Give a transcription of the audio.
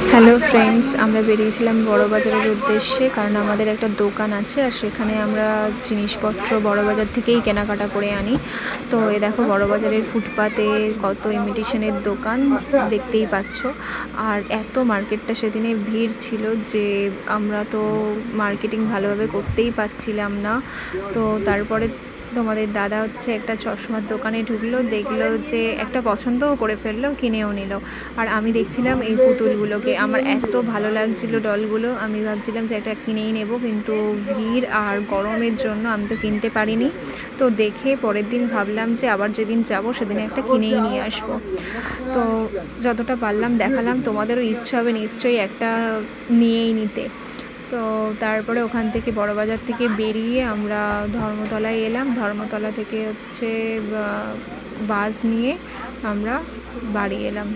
Hello friends, আমরা বেরিয়েছিলাম বড়বাজারের উদ্দেশ্যে, কারণ আমাদের একটা দোকান আছে আর সেখানে আমরা জিনিসপত্র বড়বাজার থেকেই কেনাকাটা করে আনি। তো এই দেখো বড়বাজারের ফুটপাতে কত ইমিটেশনের দোকান দেখতেই পাচ্ছ। আর এত মার্কেটটা সেদিনে ভিড় ছিল যে আমরা তো মার্কেটিং ভালোভাবে করতেই পারছিলাম না। তো তারপরে তোমাদের দাদা হচ্ছে একটা চশমার দোকানে ঢুকলো, দেখলো যে একটা পছন্দও করে ফেললো, কিনেও নিল। আর আমি দেখছিলাম এই পুতুলগুলোকে, আমার এত ভালো লাগছিল ডলগুলো, আমি ভাবছিলাম যে একটা কিনেই নেব, কিন্তু ভিড় আর গরমের জন্য আমি তো কিনতে পারিনি। তো দেখে পরের দিন ভাবলাম যে আবার যেদিন যাব সেদিন একটা কিনেই নিয়ে আসবো। তো যতটা পারলাম দেখালাম, তোমাদেরও ইচ্ছা হবে নিশ্চয়ই একটা নিয়েই নিতে। তো তারপরে ওখান থেকে বড়বাজার থেকে বেরিয়ে আমরা ধর্মতলায় এলাম। ধর্মতলা থেকে হচ্ছে বাস নিয়ে আমরা বাড়ি এলাম।